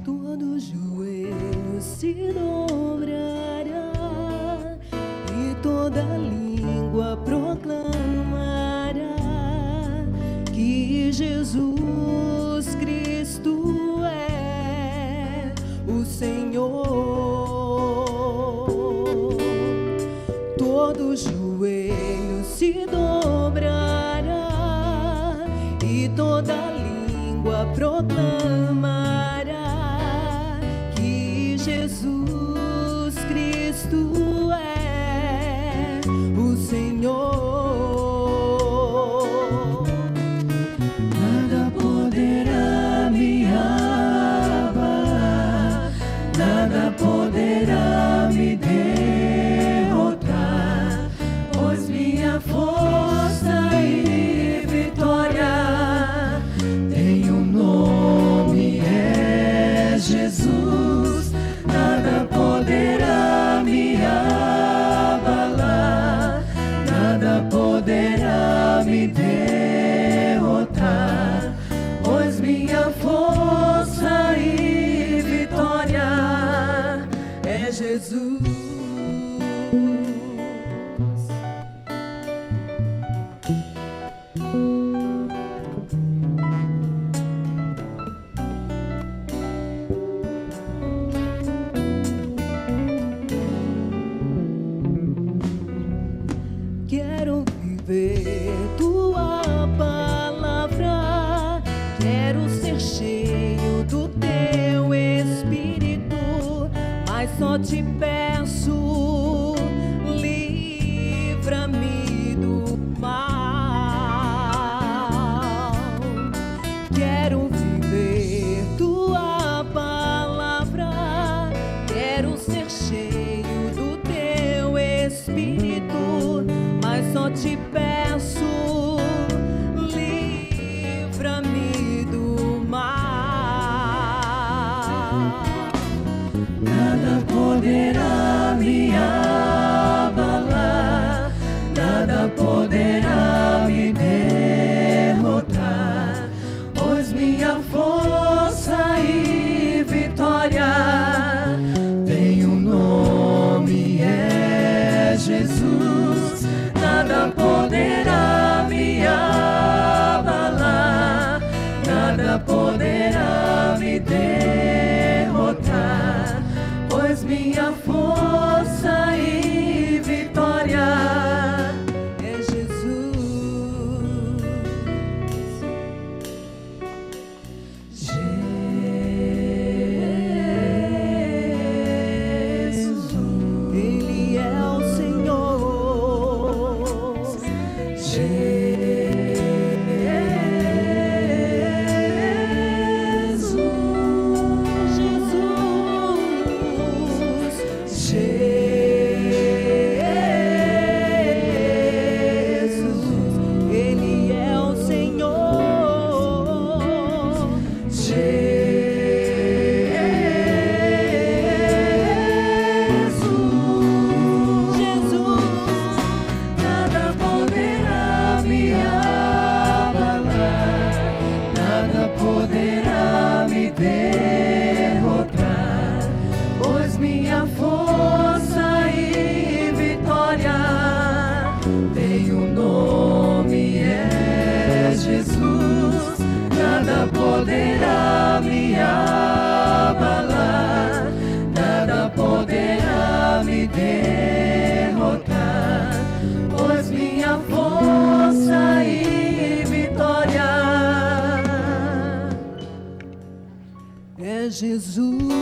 Todo joelho se dobrará e toda língua proclamará que Jesus Cristo é o Senhor. Todo joelho se dobrará e toda língua proclamará que Jesus Cristo é o Senhor. Nada poderá me abalar, nada poderá me derrotar, pois minha força e vitória tem um nome, é Jesus. Nada poderá me abalar, nada poderá me derrotar, pois minha força e vitória é Jesus. Quero viver tua palavra, quero ser cheio do teu Espírito, mas só te peço, livra-me do mal. Quero viver tua palavra, quero ser cheio do teu Espírito, mas só te peço, livra-me do mal. Nada poderá me abalar, nada poderá me derrotar, pois minha força e vitória tem um nome, é Jesus. Nada poderá me abalar, nada poderá me derrotar, pois minha força e vitória é Jesus. Jesus, Ele é o Senhor. Poderá me abalar, nada poderá me derrotar, pois minha força e vitória é Jesus.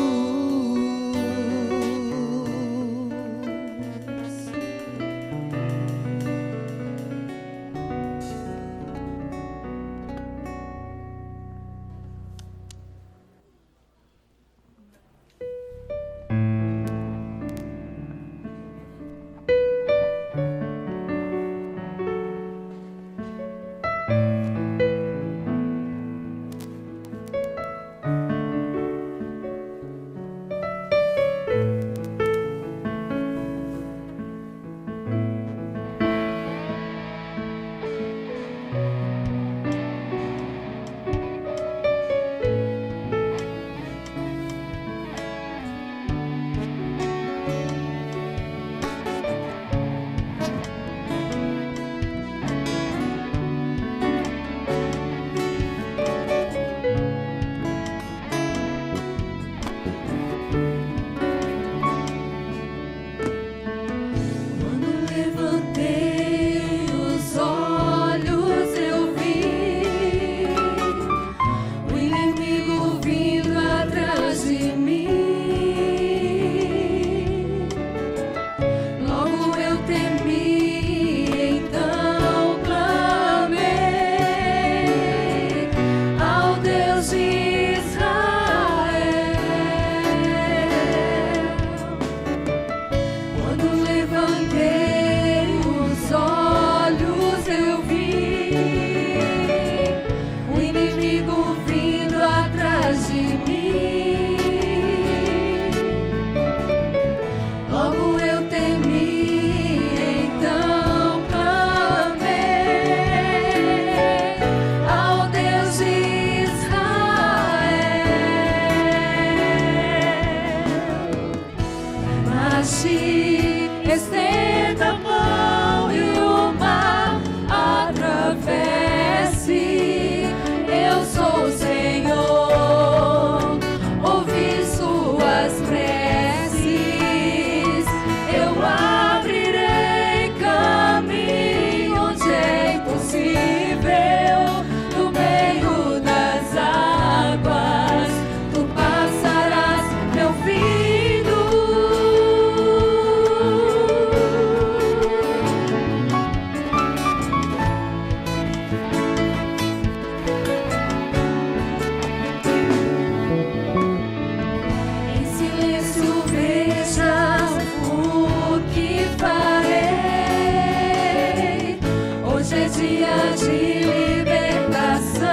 Hoje é dia de libertação.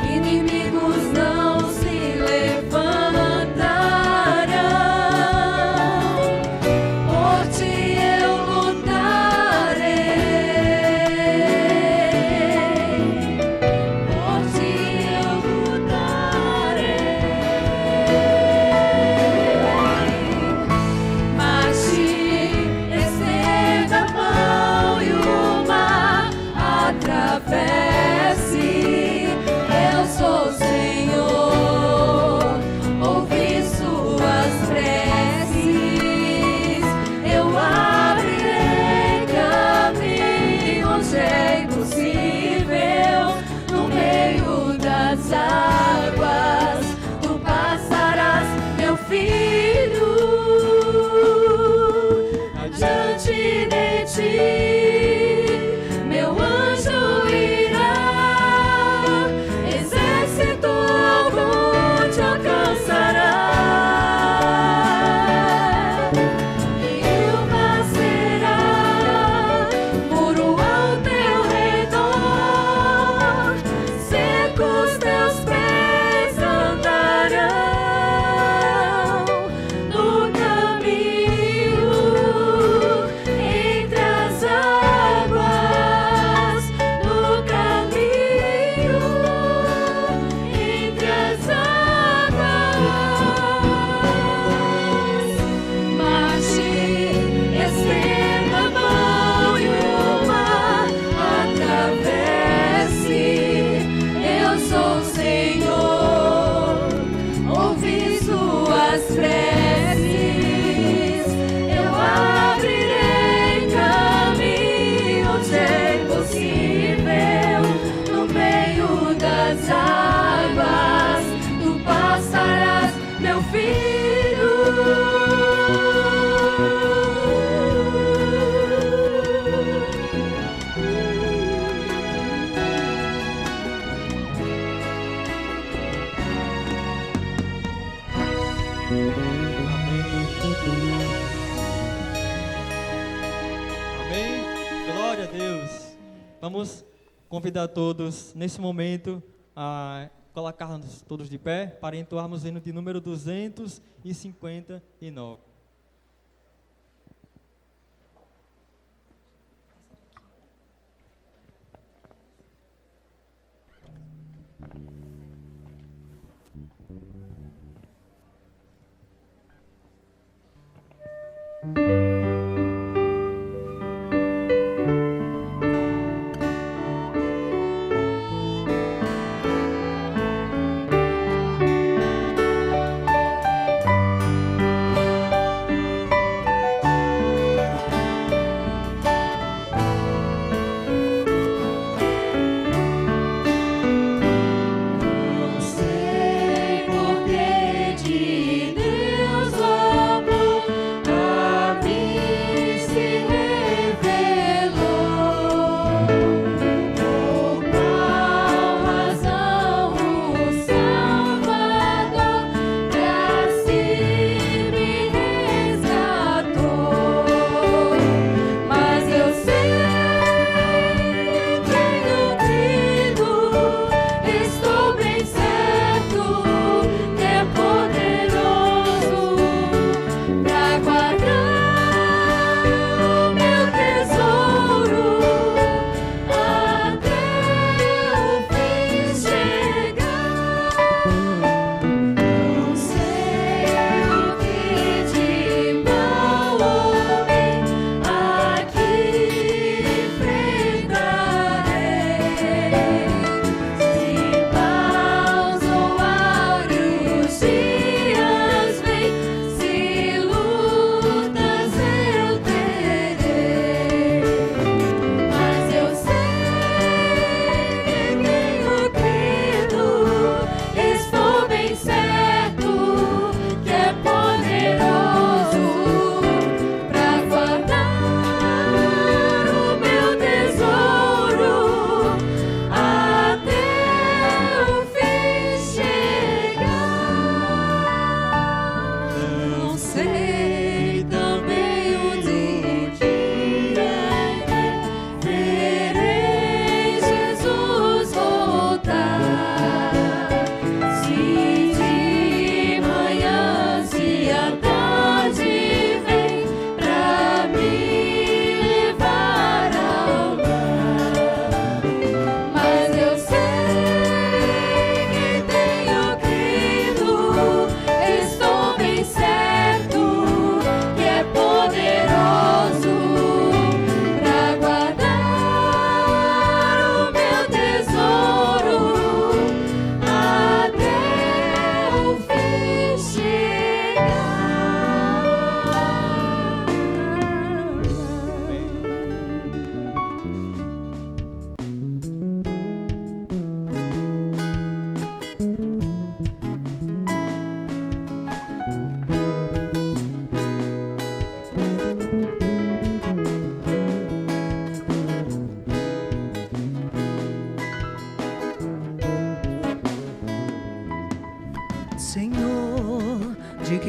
Inimigos não se levantarão. Por ti eu lutarei. Por ti eu lutarei. Mas te estenda a mão e o mar atravesse. Eu sou o Senhor, ouvi suas preces. Eu abrirei caminho onde é impossível. No meio das águas, tu passarás, meu filho. Adiante de ti, meu anjo irá. Exército algum te alcançará. Nenhuma será muro ao teu redor. Secos teus pés andarão no caminho entre as águas. No caminho entre as águas. Marche, estenda a mão e o mar atravesse. Eu sou o Senhor, ouvi suas preces. Eu abrirei caminho onde é impossível. No meio das águas, tu passarás, meu filho. Amém? Glória a Deus. Vamos convidar todos nesse momento a colocarmos todos de pé para entoarmos o hino de número 259.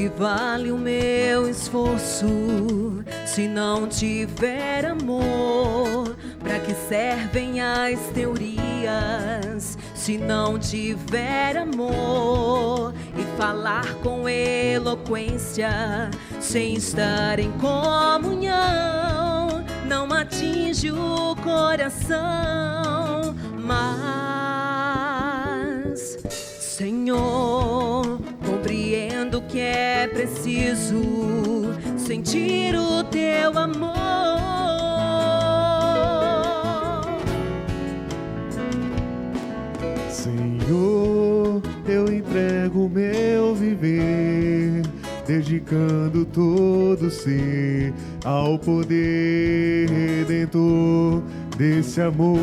que vale o meu esforço se não tiver amor? Pra que servem as teorias se não tiver amor? E falar com eloquência sem estar em comunhão não atinge o coração. Mas, Senhor, compreendo que é preciso sentir o teu amor. Senhor, eu entrego o meu viver, dedicando todo ser ao poder redentor desse amor.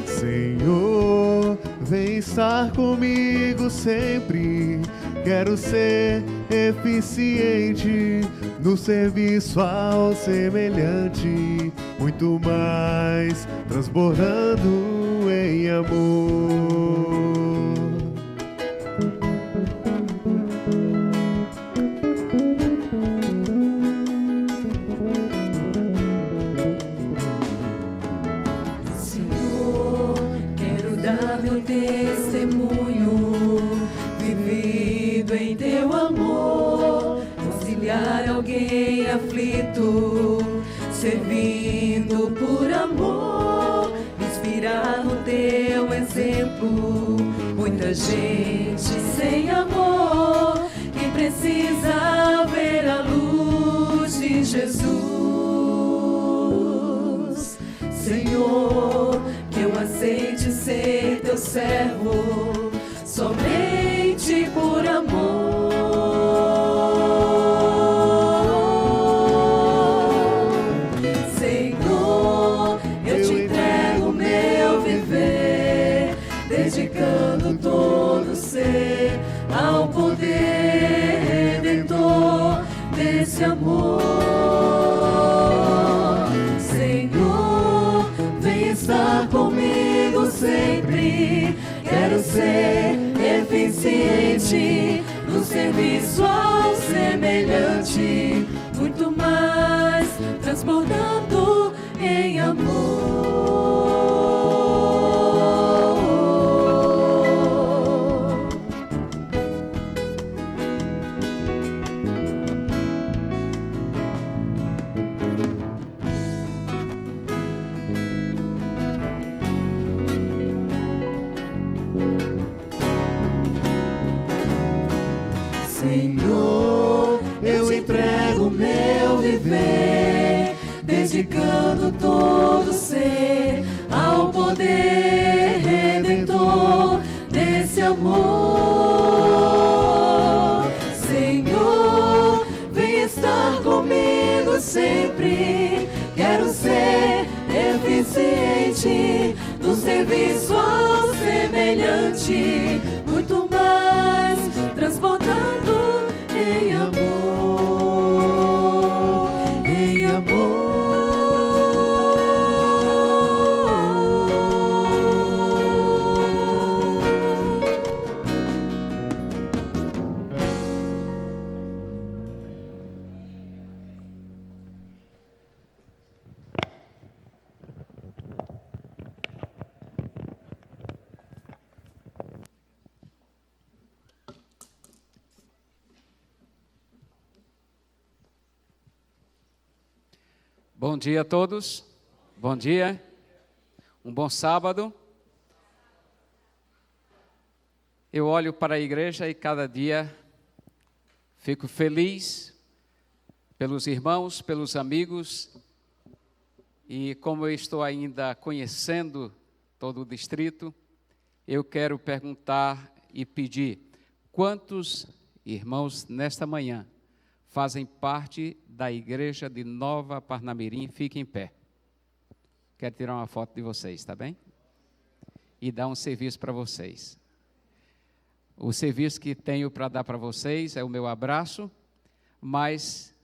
Senhor, vem estar comigo sempre. Quero ser eficiente no serviço ao semelhante, muito mais transbordando em amor. Senhor, quero dar meu testemunho, vivido em teu amor, auxiliar alguém aflito, servindo por amor, inspirar no teu exemplo, muita gente sem amor, que precisa ver a luz de Jesus. Senhor, que eu aceite ser teu servo, somente por amor. Senhor, eu te entrego meu viver, dedicando todo ser ao poder redentor desse amor. Senhor, vem estar comigo sempre. Quero ser eficiente no serviço ao semelhante, muito mais transbordando em amor. Senhor, eu entrego meu viver, dedicando todo ser ao poder redentor desse amor. Senhor, vem estar comigo sempre. Quero ser eficiente no serviço ao semelhante, muito mais transbordando em amor, em amor. Bom dia a todos, bom dia, um bom sábado. Eu olho para a igreja e cada dia fico feliz pelos irmãos, pelos amigos, e como eu estou ainda conhecendo todo o distrito, eu quero perguntar e pedir: quantos irmãos nesta manhã fazem parte da igreja de Nova Parnamirim? Fiquem em pé. Quero tirar uma foto de vocês, tá bem? E dar um serviço para vocês. O serviço que tenho para dar para vocês é o meu abraço, mas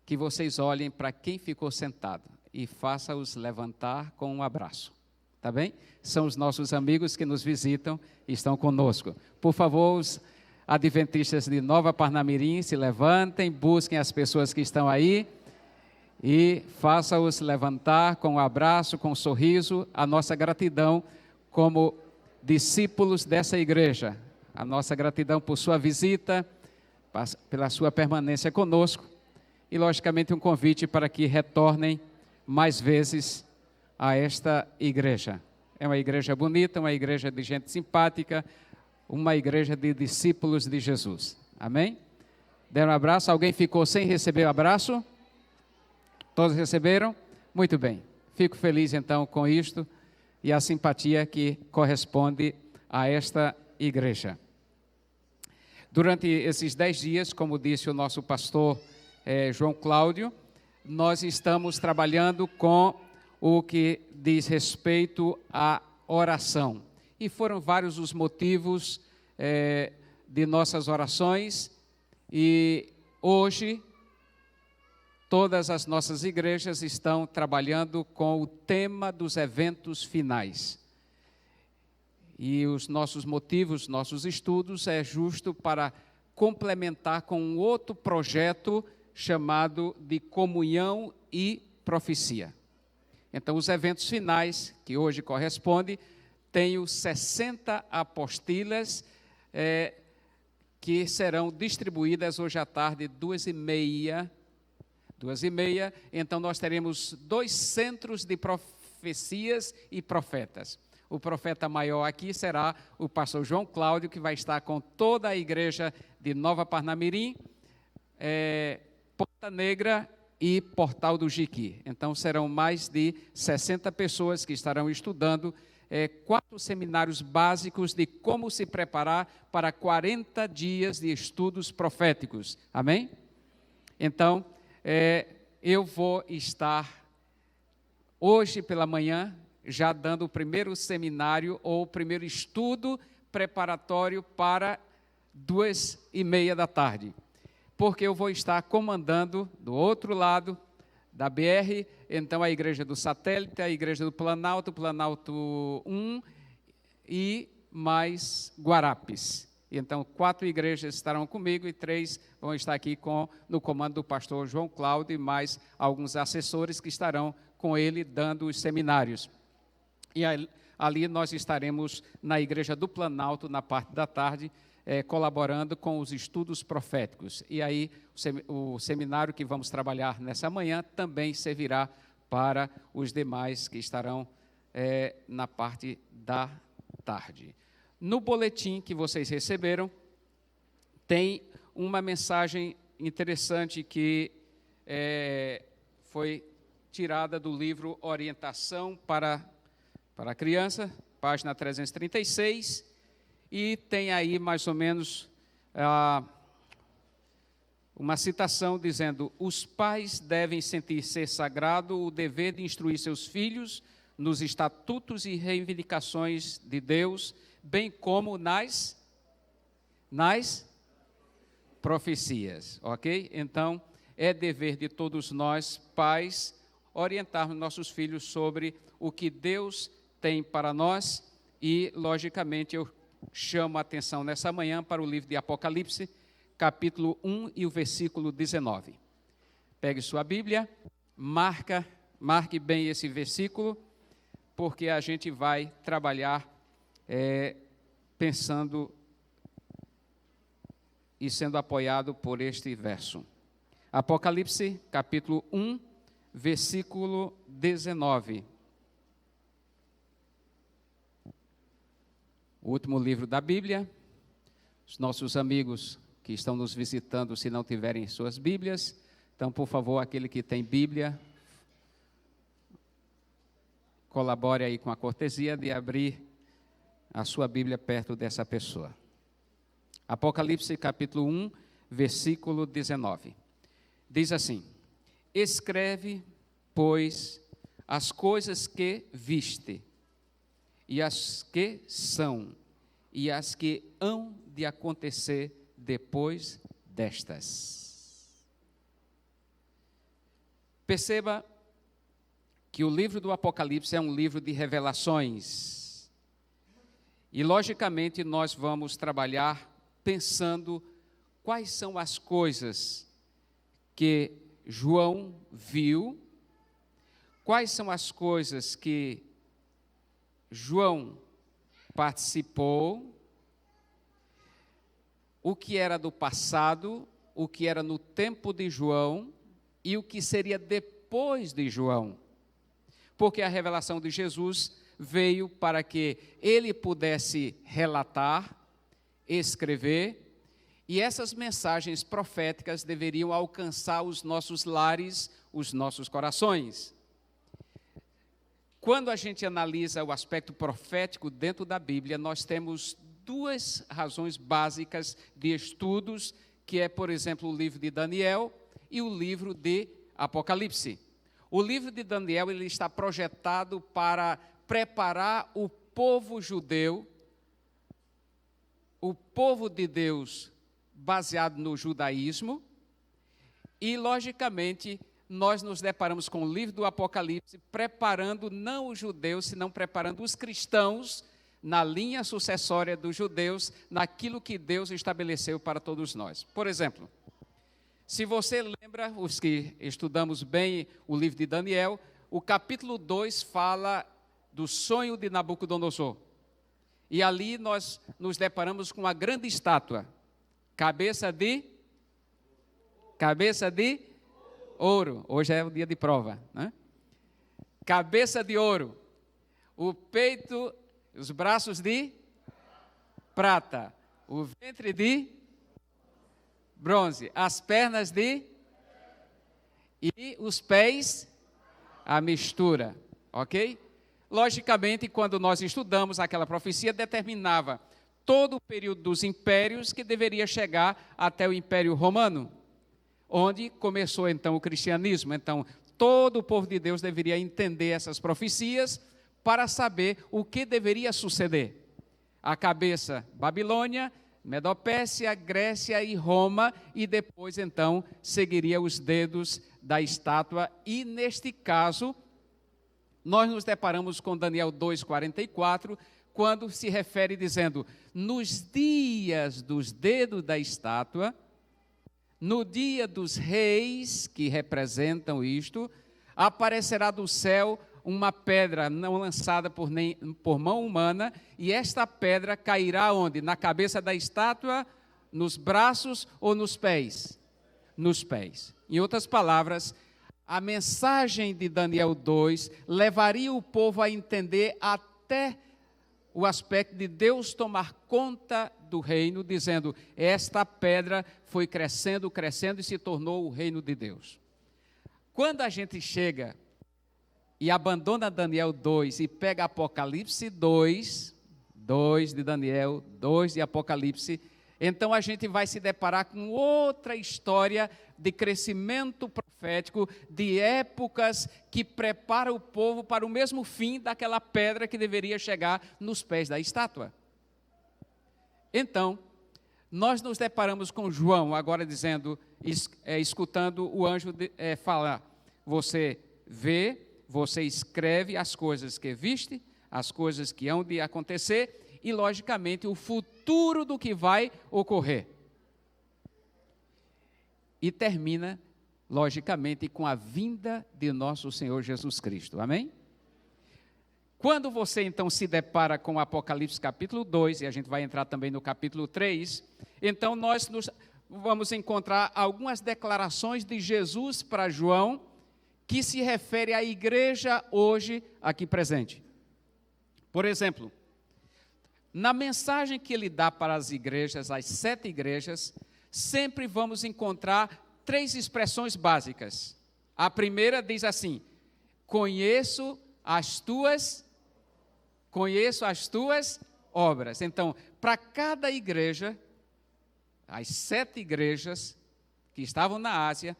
que vocês olhem para quem ficou sentado e faça-os levantar com um abraço, tá bem? São os nossos amigos que nos visitam e estão conosco. Por favor, adventistas de Nova Parnamirim, se levantem, busquem as pessoas que estão aí e faça-os levantar com um abraço, com um sorriso, a nossa gratidão como discípulos dessa igreja, a nossa gratidão por sua visita, pela sua permanência conosco e, logicamente, um convite para que retornem mais vezes a esta igreja. É uma igreja bonita, uma igreja de gente simpática, uma igreja de discípulos de Jesus. Amém? Deram um abraço? Alguém ficou sem receber o abraço? Todos receberam? Muito bem. Fico feliz então com isto e a simpatia que corresponde a esta igreja. Durante esses 10 dias, como disse o nosso pastor João Cláudio, nós estamos trabalhando com o que diz respeito à oração. E foram vários os motivos de nossas orações e hoje todas as nossas igrejas estão trabalhando com o tema dos eventos finais. E os nossos motivos, nossos estudos, é justo para complementar com um outro projeto chamado de comunhão e profecia. Então, os eventos finais, que hoje corresponde, tenho 60 apostilas que serão distribuídas hoje à tarde, 2h30. 2h30, então nós teremos 2 centros de profecias e profetas. O profeta maior aqui será o pastor João Cláudio, que vai estar com toda a igreja de Nova Parnamirim, Ponta Negra e Portal do Jiqui. Então serão mais de 60 pessoas que estarão estudando 4 seminários básicos de como se preparar para 40 dias de estudos proféticos. Amém? Então, eu vou estar hoje pela manhã já dando o primeiro seminário ou o primeiro estudo preparatório para 2h30 da tarde, porque eu vou estar comandando do outro lado da BR, então a igreja do Satélite, a igreja do Planalto, Planalto 1 e mais Guarapes. Então, 4 igrejas estarão comigo e 3 vão estar aqui no comando do pastor João Cláudio e mais alguns assessores que estarão com ele dando os seminários. E ali nós estaremos na igreja do Planalto, na parte da tarde, colaborando com os estudos proféticos. E aí o seminário que vamos trabalhar nessa manhã também servirá para os demais que estarão na parte da tarde. No boletim que vocês receberam, tem uma mensagem interessante que foi tirada do livro Orientação para a Criança, página 336, e tem aí mais ou menos uma citação dizendo: os pais devem sentir ser sagrado o dever de instruir seus filhos nos estatutos e reivindicações de Deus, bem como nas profecias, ok? Então, é dever de todos nós, pais, orientarmos nossos filhos sobre o que Deus tem para nós e, logicamente, eu chamo a atenção nessa manhã para o livro de Apocalipse, capítulo 1 e o versículo 19. Pegue sua Bíblia, marque bem esse versículo, porque a gente vai trabalhar pensando e sendo apoiado por este verso. Apocalipse, capítulo 1, versículo 19. O último livro da Bíblia. Os nossos amigos que estão nos visitando, se não tiverem suas Bíblias, então, por favor, aquele que tem Bíblia, colabore aí com a cortesia de abrir a sua Bíblia perto dessa pessoa. Apocalipse, capítulo 1, versículo 19. Diz assim: escreve, pois, as coisas que viste, e as que são, e as que hão de acontecer depois destas. Perceba que o livro do Apocalipse é um livro de revelações. E, logicamente, nós vamos trabalhar pensando quais são as coisas que João viu, quais são as coisas que João participou, o que era do passado, o que era no tempo de João e o que seria depois de João. Porque a revelação de Jesus veio para que ele pudesse relatar, escrever, e essas mensagens proféticas deveriam alcançar os nossos lares, os nossos corações. Quando a gente analisa o aspecto profético dentro da Bíblia, nós temos duas razões básicas de estudos, que é, por exemplo, o livro de Daniel e o livro de Apocalipse. O livro de Daniel ele está projetado para preparar o povo judeu, o povo de Deus baseado no judaísmo, e, logicamente, nós nos deparamos com o livro do Apocalipse, preparando não os judeus, senão preparando os cristãos na linha sucessória dos judeus, naquilo que Deus estabeleceu para todos nós. Por exemplo, se você lembra, os que estudamos bem o livro de Daniel, o capítulo 2 fala do sonho de Nabucodonosor. E ali nós nos deparamos com uma grande estátua, cabeça de ouro. Hoje é o dia de prova, né? Cabeça de ouro, o peito, os braços de prata, o ventre de bronze, as pernas e os pés, a mistura, ok? Logicamente, quando nós estudamos aquela profecia, determinava todo o período dos impérios que deveria chegar até o Império Romano, onde começou então o cristianismo. Então, todo o povo de Deus deveria entender essas profecias para saber o que deveria suceder. A cabeça, Babilônia, Medopécia, Grécia e Roma, e depois então seguiria os dedos da estátua, e neste caso nós nos deparamos com Daniel 2,44, quando se refere dizendo, nos dias dos dedos da estátua, no dia dos reis, que representam isto, aparecerá do céu uma pedra não lançada por mão humana, e esta pedra cairá onde? Na cabeça da estátua, nos braços ou nos pés? Nos pés. Em outras palavras, a mensagem de Daniel 2 levaria o povo a entender até o aspecto de Deus tomar conta do reino, dizendo, esta pedra foi crescendo, crescendo e se tornou o reino de Deus. Quando a gente chega e abandona Daniel 2 e pega Apocalipse 2 de Daniel, 2 de Apocalipse, então a gente vai se deparar com outra história de crescimento profético, de épocas que prepara o povo para o mesmo fim daquela pedra que deveria chegar nos pés da estátua. Então, nós nos deparamos com João, agora dizendo, escutando o anjo falar, você vê, você escreve as coisas que viste, as coisas que hão de acontecer, e logicamente o futuro do que vai ocorrer. E termina, logicamente, com a vinda de nosso Senhor Jesus Cristo, amém? Quando você então se depara com o Apocalipse capítulo 2, e a gente vai entrar também no capítulo 3, então nós vamos encontrar algumas declarações de Jesus para João, que se refere à igreja hoje aqui presente. Por exemplo, na mensagem que ele dá para as igrejas, as 7 igrejas, sempre vamos encontrar 3 expressões básicas. A primeira diz assim, conheço as tuas obras. Então, para cada igreja, as 7 igrejas que estavam na Ásia,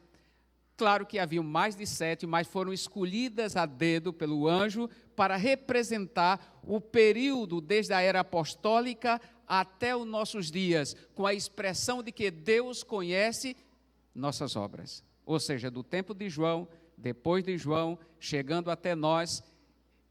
claro que haviam mais de 7, mas foram escolhidas a dedo pelo anjo para representar o período desde a era apostólica até os nossos dias, com a expressão de que Deus conhece nossas obras. Ou seja, do tempo de João, depois de João, chegando até nós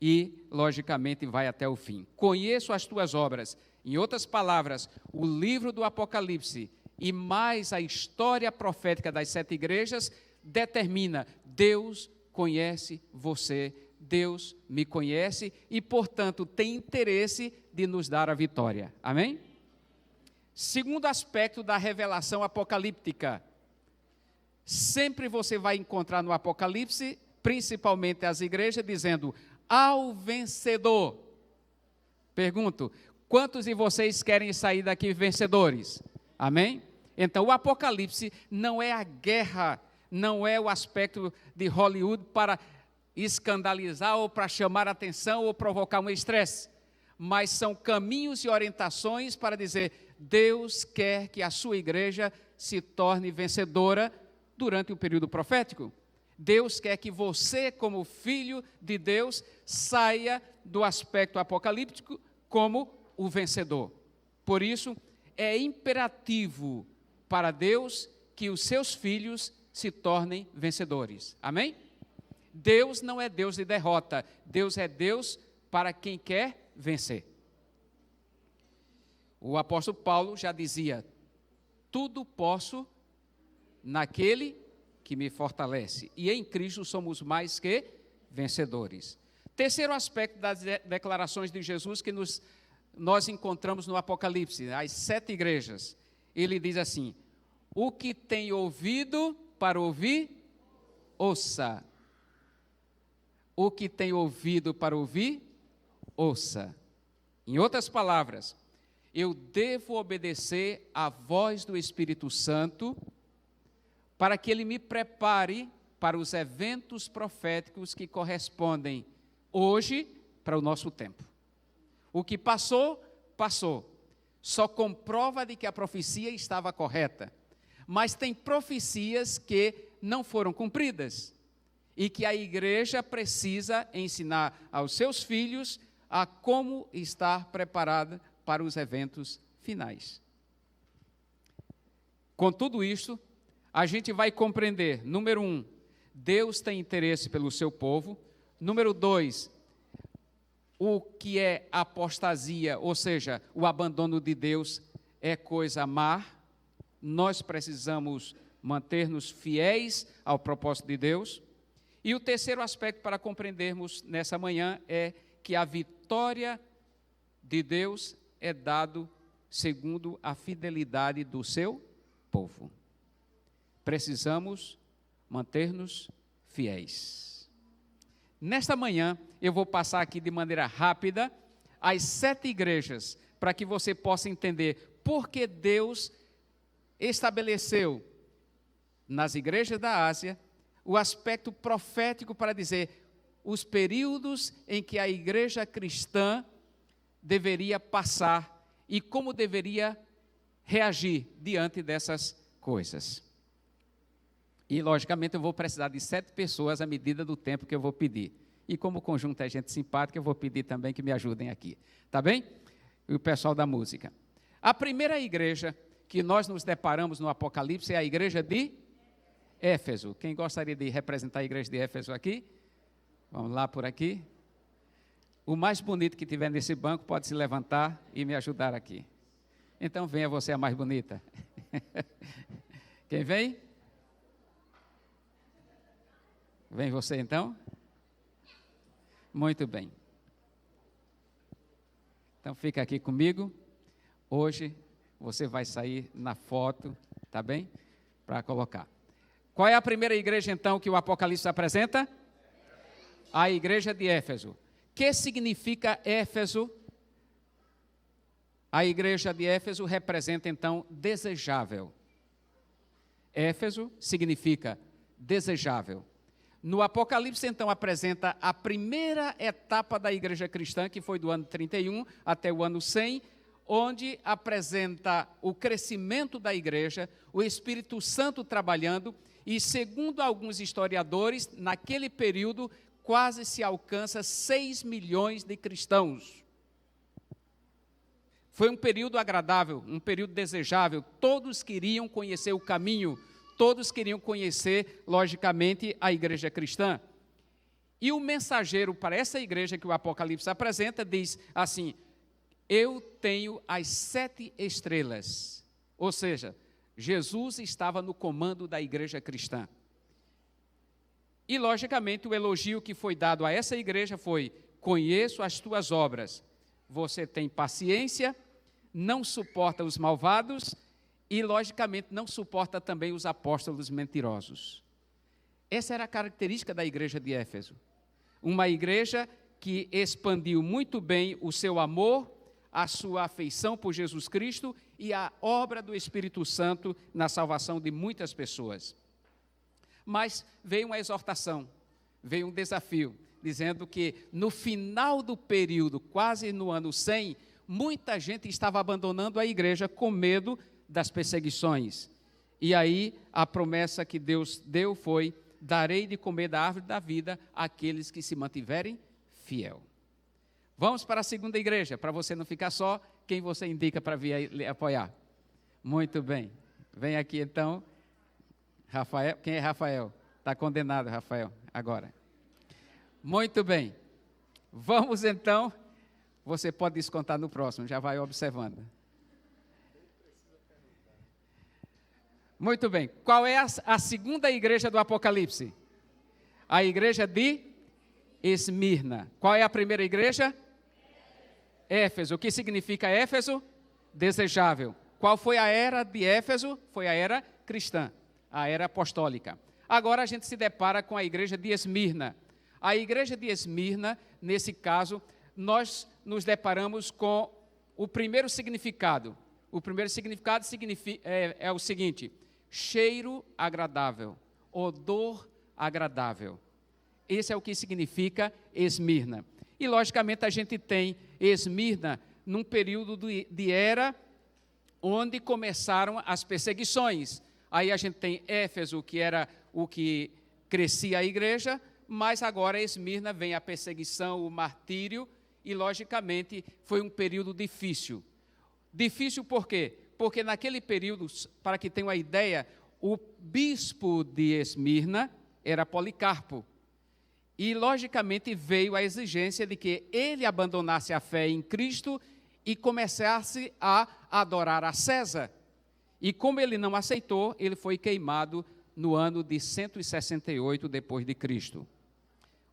e, logicamente, vai até o fim. Conheço as tuas obras. Em outras palavras, o livro do Apocalipse e mais a história profética das 7 igrejas determina: Deus conhece você, Deus me conhece e, portanto, tem interesse de nos dar a vitória. Amém? Segundo aspecto da revelação apocalíptica. Sempre você vai encontrar no Apocalipse, principalmente as igrejas, dizendo: ao vencedor. Pergunto, quantos de vocês querem sair daqui vencedores? Amém? Então, o Apocalipse não é a guerra, não é o aspecto de Hollywood para escandalizar ou para chamar atenção ou provocar um estresse, mas são caminhos e orientações para dizer: Deus quer que a sua igreja se torne vencedora durante o período profético. Deus quer que você, como filho de Deus, saia do aspecto apocalíptico como o vencedor. Por isso, é imperativo para Deus que os seus filhos se tornem vencedores. Amém? Deus não é Deus de derrota. Deus é Deus para quem quer vencer. O apóstolo Paulo já dizia: tudo posso naquele que me fortalece. E em Cristo somos mais que vencedores. Terceiro aspecto das declarações de Jesus que nós encontramos no Apocalipse, as 7 igrejas. Ele diz assim: o que tem ouvido para ouvir, ouça. O que tem ouvido para ouvir, ouça. Em outras palavras, eu devo obedecer à voz do Espírito Santo para que ele me prepare para os eventos proféticos que correspondem hoje para o nosso tempo. O que passou, passou. Só comprova de que a profecia estava correta. Mas tem profecias que não foram cumpridas e que a igreja precisa ensinar aos seus filhos a como estar preparada para os eventos finais. Com tudo isto, a gente vai compreender, número 1, Deus tem interesse pelo seu povo. Número 2, o que é apostasia, ou seja, o abandono de Deus é coisa má. Nós precisamos manter-nos fiéis ao propósito de Deus. E o terceiro aspecto para compreendermos nessa manhã é que a vitória de Deus é dado segundo a fidelidade do seu povo. Precisamos manter-nos fiéis. Nesta manhã, eu vou passar aqui de maneira rápida as 7 igrejas, para que você possa entender por que Deus estabeleceu nas igrejas da Ásia o aspecto profético para dizer os períodos em que a igreja cristã deveria passar e como deveria reagir diante dessas coisas. E, logicamente, eu vou precisar de 7 pessoas à medida do tempo que eu vou pedir. E como o conjunto é gente simpática, eu vou pedir também que me ajudem aqui. Tá bem? E o pessoal da música. A primeira igreja que nós nos deparamos no Apocalipse é a igreja de Éfeso. Quem gostaria de representar a igreja de Éfeso aqui? Vamos lá por aqui. O mais bonito que tiver nesse banco pode se levantar e me ajudar aqui. Então venha você a mais bonita. Quem vem? Vem você então? Muito bem. Então fica aqui comigo. Hoje você vai sair na foto, tá bem? Para colocar. Qual é a primeira igreja então que o Apocalipse apresenta? A igreja de Éfeso. O que significa Éfeso? A igreja de Éfeso representa então desejável. Éfeso significa desejável. No Apocalipse, então, apresenta a primeira etapa da igreja cristã, que foi do ano 31 até o ano 100, onde apresenta o crescimento da igreja, o Espírito Santo trabalhando, e segundo alguns historiadores, naquele período, quase se alcança 6 milhões de cristãos. Foi um período agradável, um período desejável, todos queriam conhecer o caminho, todos queriam conhecer, logicamente, a igreja cristã. E o mensageiro para essa igreja que o Apocalipse apresenta diz assim: eu tenho as 7 estrelas. Ou seja, Jesus estava no comando da igreja cristã. E, logicamente, o elogio que foi dado a essa igreja foi: conheço as tuas obras. Você tem paciência, não suporta os malvados e, logicamente, não suporta também os apóstolos mentirosos. Essa era a característica da igreja de Éfeso. Uma igreja que expandiu muito bem o seu amor, a sua afeição por Jesus Cristo e a obra do Espírito Santo na salvação de muitas pessoas. Mas veio uma exortação, veio um desafio, dizendo que no final do período, quase no ano 100, muita gente estava abandonando a igreja com medo das perseguições. E aí a promessa que Deus deu foi: darei de comer da árvore da vida àqueles que se mantiverem fiel. Vamos para a segunda igreja, para você não ficar só. Quem você indica para vir lhe apoiar? Muito bem. Vem aqui então, Rafael. Quem é Rafael? Está condenado, Rafael, agora. Muito bem. Vamos então. Você pode descontar no próximo, já vai observando. Muito bem. Qual é a segunda igreja do Apocalipse? A igreja de Esmirna. Qual é a primeira igreja? Éfeso. O que significa Éfeso? Desejável. Qual foi a era de Éfeso? Foi a era cristã, a era apostólica. Agora a gente se depara com a igreja de Esmirna. A igreja de Esmirna, nesse caso, nós nos deparamos com o primeiro significado. O primeiro significado é o seguinte: cheiro agradável, odor agradável. Esse é o que significa Esmirna. E, logicamente, a gente tem Esmirna num período de era onde começaram as perseguições. Aí a gente tem Éfeso, que era o que crescia a igreja, mas agora Esmirna vem a perseguição, o martírio, e, logicamente, foi um período difícil. Difícil por quê? Porque naquele período, para que tenham uma ideia, o bispo de Esmirna era Policarpo. E, logicamente, veio a exigência de que ele abandonasse a fé em Cristo e começasse a adorar a César. E como ele não aceitou, ele foi queimado no ano de 168 depois de Cristo.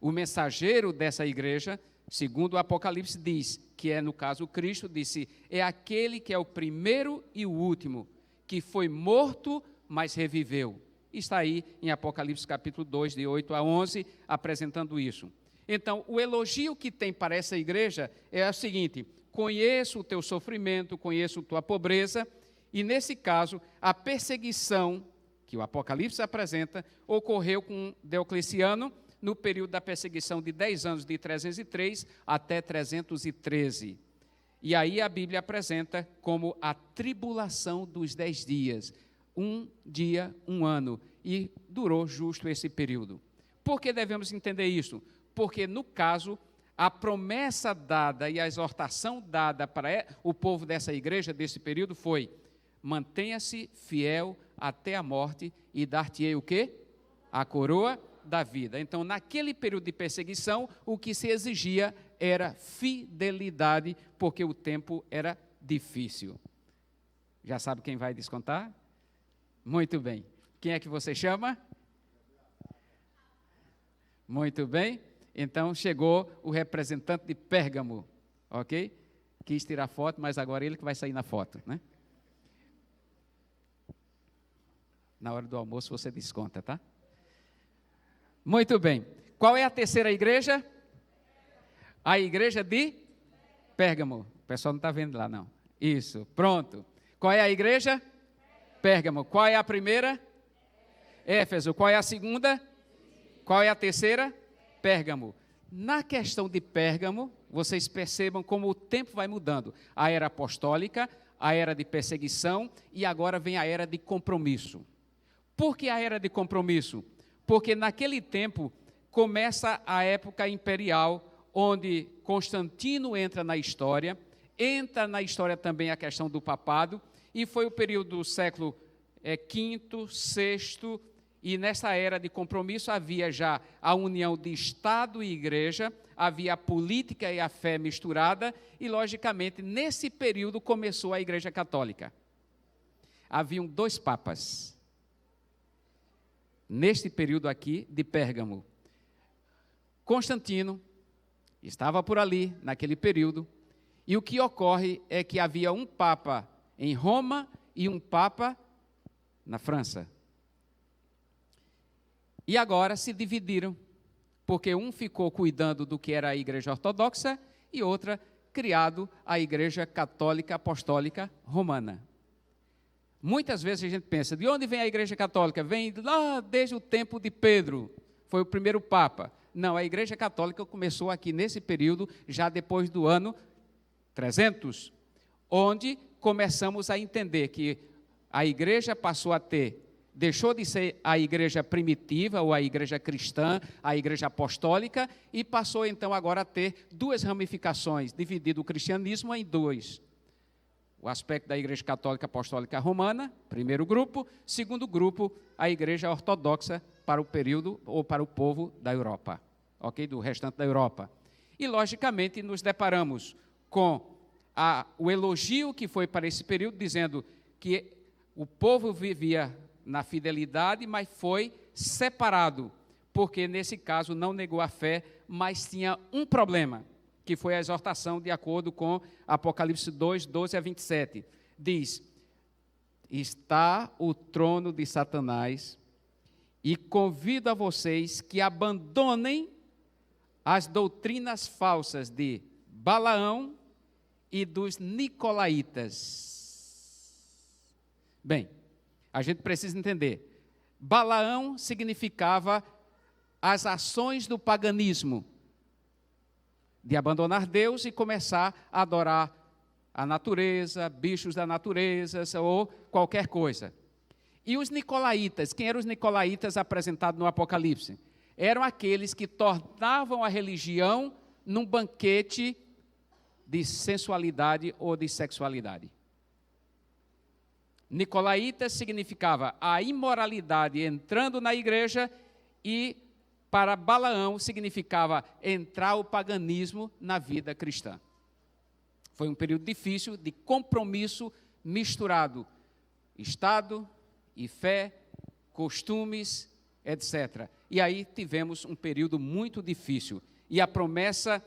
O mensageiro dessa igreja, segundo o Apocalipse, diz, que é no caso Cristo, disse: é aquele que é o primeiro e o último, que foi morto, mas reviveu. Está aí em Apocalipse capítulo 2, de 8 a 11, apresentando isso. Então, o elogio que tem para essa igreja é o seguinte: conheço o teu sofrimento, conheço tua pobreza, e nesse caso, a perseguição que o Apocalipse apresenta ocorreu com Diocleciano no período da perseguição de 10 anos, de 303 até 313. E aí a Bíblia apresenta como a tribulação dos 10 dias, um dia, um ano, e durou justo esse período. Por que devemos entender isso? Porque, no caso, a promessa dada e a exortação dada para o povo dessa igreja, desse período, foi: mantenha-se fiel até a morte e dar-te-ei o quê? A coroa da vida. Então, naquele período de perseguição, o que se exigia era fidelidade, porque o tempo era difícil. Já sabe quem vai descontar? Muito bem. Quem é que você chama? Muito bem. Então, chegou o representante de Pérgamo, ok? Quis tirar foto, mas agora ele que vai sair na foto, né? Na hora do almoço você desconta, tá? Muito bem. Qual é a terceira igreja? A igreja de Pérgamo. O pessoal não está vendo lá, não. Isso, pronto. Qual é a igreja? Pérgamo. Qual é a primeira? Éfeso. Qual é a segunda? Qual é a terceira? Pérgamo. Na questão de Pérgamo, vocês percebam como o tempo vai mudando. A era apostólica, a era de perseguição e agora vem a era de compromisso. Por que a era de compromisso? Porque naquele tempo começa a época imperial, onde Constantino entra na história também a questão do papado, e foi o período do século V, VI e nessa era de compromisso havia já a união de Estado e Igreja, havia a política e a fé misturada, e logicamente nesse período começou a Igreja Católica. Haviam 2 papas, neste período aqui de Pérgamo. Constantino estava por ali, naquele período, e o que ocorre é que havia um papa em Roma e um papa na França. E agora se dividiram, porque um ficou cuidando do que era a Igreja Ortodoxa e outra criado a Igreja Católica Apostólica Romana. Muitas vezes a gente pensa, de onde vem a Igreja Católica? Vem lá desde o tempo de Pedro, foi o primeiro Papa. Não, a Igreja Católica começou aqui nesse período, já depois do ano 300, onde começamos a entender que a Igreja passou a ter, deixou de ser a Igreja primitiva, ou a Igreja cristã, a Igreja apostólica, e passou então agora a ter 2 ramificações, dividido o cristianismo em 2. O aspecto da Igreja Católica Apostólica Romana, primeiro grupo, segundo grupo, a Igreja Ortodoxa para o período ou para o povo da Europa, ok? Do restante da Europa. E, logicamente, nos deparamos com o elogio que foi para esse período, dizendo que o povo vivia na fidelidade, mas foi separado, porque, nesse caso, não negou a fé, mas tinha um problema, que foi a exortação, de acordo com Apocalipse 2, 12 a 27. Diz, está o trono de Satanás, e convido a vocês que abandonem as doutrinas falsas de Balaão e dos nicolaítas. Bem, a gente precisa entender, Balaão significava as ações do paganismo, de abandonar Deus e começar a adorar a natureza, bichos da natureza ou qualquer coisa. E os nicolaítas, quem eram os nicolaítas apresentados no Apocalipse? Eram aqueles que tornavam a religião num banquete de sensualidade ou de sexualidade. Nicolaítas significava a imoralidade entrando na igreja, e para Balaão significava entrar o paganismo na vida cristã. Foi um período difícil de compromisso misturado, Estado e fé, costumes, etc. E aí tivemos um período muito difícil. E a promessa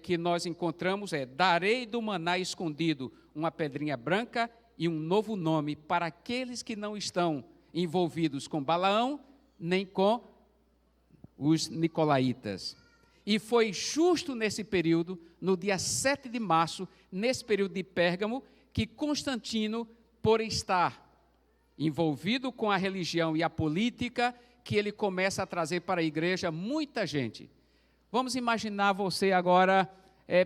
que nós encontramos é: darei do maná escondido uma pedrinha branca e um novo nome para aqueles que não estão envolvidos com Balaão, nem com os nicolaítas. E foi justo nesse período, no dia 7 de março, nesse período de Pérgamo, que Constantino, por estar envolvido com a religião e a política, que ele começa a trazer para a igreja muita gente. Vamos imaginar você agora,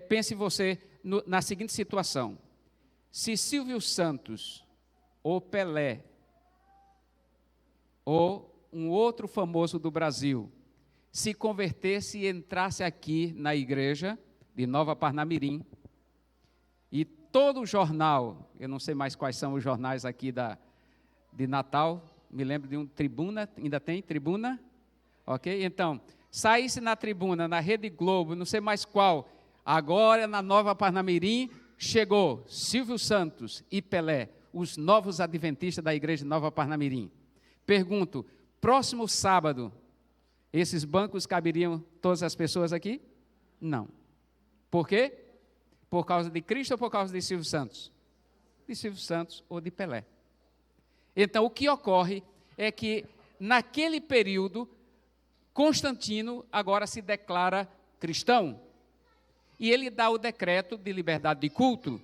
pense você na seguinte situação: se Silvio Santos, ou Pelé, ou um outro famoso do Brasil, se convertesse e entrasse aqui na igreja de Nova Parnamirim, e todo o jornal, eu não sei mais quais são os jornais aqui de Natal, me lembro de um Tribuna, ainda tem Tribuna? Ok? Então, saísse na Tribuna, na Rede Globo, não sei mais qual, agora na Nova Parnamirim, chegou Silvio Santos e Pelé, os novos adventistas da igreja de Nova Parnamirim. Pergunto, próximo sábado, esses bancos caberiam todas as pessoas aqui? Não. Por quê? Por causa de Cristo ou por causa de Silvio Santos? De Silvio Santos ou de Pelé. Então, o que ocorre é que, naquele período, Constantino agora se declara cristão. E ele dá o decreto de liberdade de culto.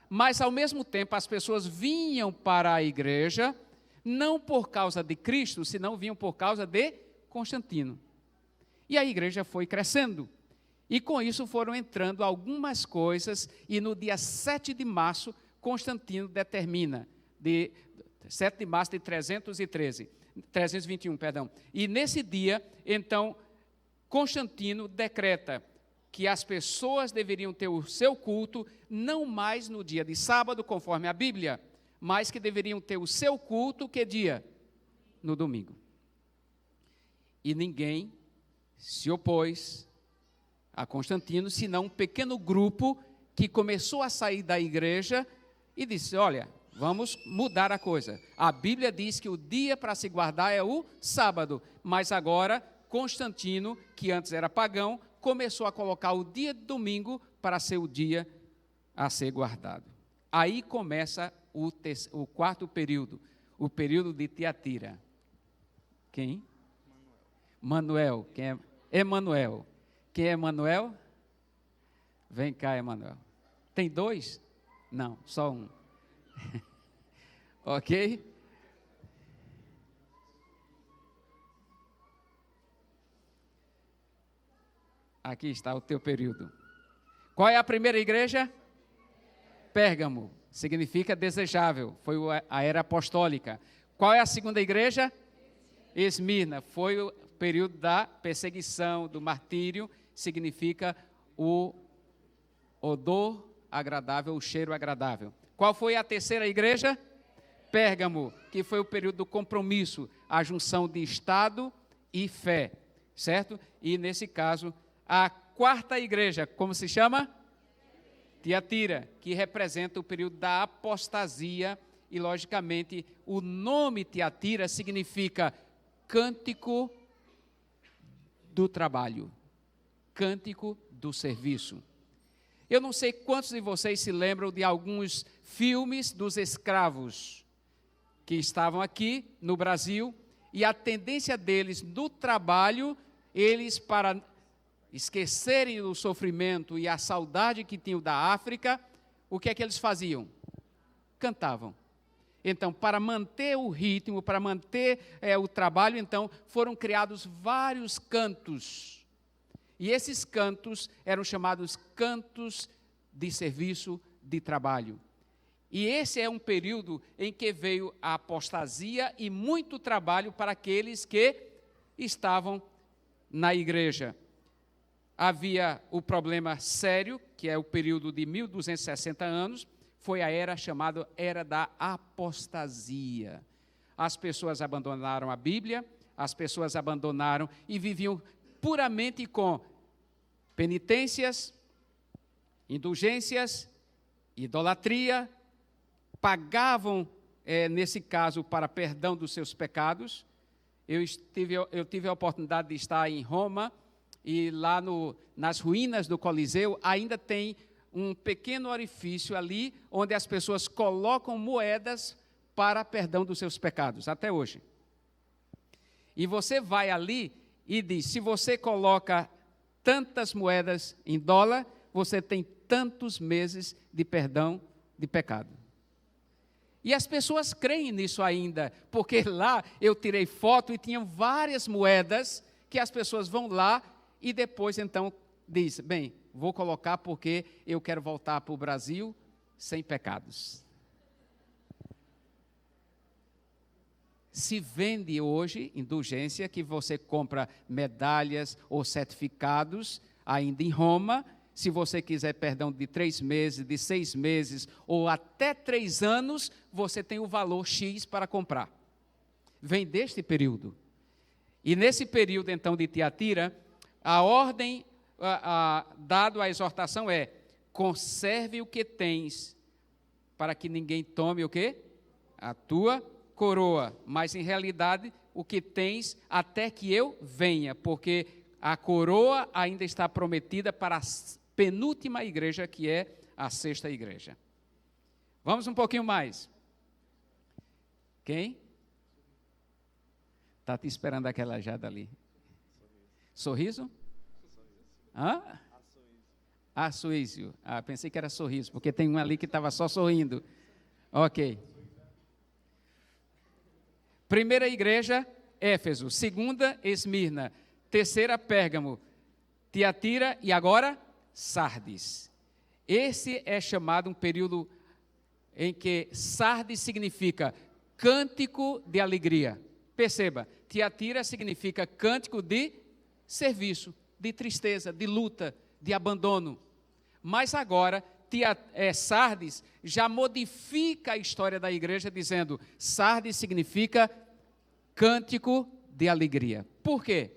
Mas, ao mesmo tempo, as pessoas vinham para a igreja, não por causa de Cristo, senão vinham por causa de Constantino. E a igreja foi crescendo. E com isso foram entrando algumas coisas, e no dia 7 de março, Constantino determina, 7 de março de 321, perdão. E nesse dia, então, Constantino decreta que as pessoas deveriam ter o seu culto, não mais no dia de sábado, conforme a Bíblia, mas que deveriam ter o seu culto, que dia? No domingo. E ninguém se opôs a Constantino, senão um pequeno grupo que começou a sair da igreja e disse, olha, vamos mudar a coisa. A Bíblia diz que o dia para se guardar é o sábado, mas agora Constantino, que antes era pagão, começou a colocar o dia de domingo para ser o dia a ser guardado. Aí começa o quarto período, o período de Tiatira. Quem? Manuel. Quem é? Emanuel. Quem é Emanuel? Vem cá, Emanuel. Tem dois? Não, só um. Ok? Aqui está o teu período. Qual é a primeira igreja? Pérgamo. Significa desejável. Foi a era apostólica. Qual é a segunda igreja? Esmirna. Foi o período da perseguição, do martírio. Significa o odor agradável, o cheiro agradável. Qual foi a terceira igreja? Pérgamo, que foi o período do compromisso, a junção de Estado e fé, certo? E nesse caso, a quarta igreja, como se chama? Tiatira, que representa o período da apostasia e, logicamente, o nome Tiatira significa cântico do trabalho, cântico do serviço. Eu não sei quantos de vocês se lembram de alguns filmes dos escravos que estavam aqui no Brasil, e a tendência deles no trabalho, eles para esquecerem o sofrimento e a saudade que tinham da África, o que é que eles faziam? Cantavam. Então, para manter o ritmo, para manter o trabalho, então, foram criados vários cantos. E esses cantos eram chamados cantos de serviço de trabalho. E esse é um período em que veio a apostasia e muito trabalho para aqueles que estavam na igreja. Havia o problema sério, que é o período de 1260 anos, foi a era chamada Era da Apostasia. As pessoas abandonaram a Bíblia, as pessoas abandonaram e viviam puramente com penitências, indulgências, idolatria, pagavam, nesse caso, para perdão dos seus pecados. Eu tive a oportunidade de estar em Roma, e lá nas ruínas do Coliseu ainda tem um pequeno orifício ali, onde as pessoas colocam moedas para perdão dos seus pecados, até hoje. E você vai ali e diz, se você coloca tantas moedas em dólar, você tem tantos meses de perdão de pecado. E as pessoas creem nisso ainda, porque lá eu tirei foto e tinham várias moedas que as pessoas vão lá e depois então diz, bem, vou colocar porque eu quero voltar para o Brasil sem pecados. Se vende hoje indulgência, que você compra medalhas ou certificados ainda em Roma. Se você quiser perdão de 3 meses, de 6 meses ou até 3 anos, você tem o valor X para comprar. Vem deste período. E nesse período, então, de Tiatira, a ordem, dado a exortação é, conserve o que tens, para que ninguém tome o quê? A tua coroa. Mas, em realidade, o que tens até que eu venha, porque a coroa ainda está prometida para a penúltima igreja, que é a sexta igreja. Vamos um pouquinho mais. Quem? Está te esperando aquela jada ali. Sorriso? Hã? Açoísio. Pensei que era sorriso, porque tem um ali que estava só sorrindo. Ok. Primeira igreja, Éfeso. Segunda, Esmirna. Terceira, Pérgamo. Tiatira e agora, Sardes. Esse é chamado um período em que Sardes significa cântico de alegria. Perceba, Tiatira significa cântico de serviço, de tristeza, de luta, de abandono. Mas agora, Sardes já modifica a história da igreja, dizendo, Sardes significa cântico de alegria. Por quê?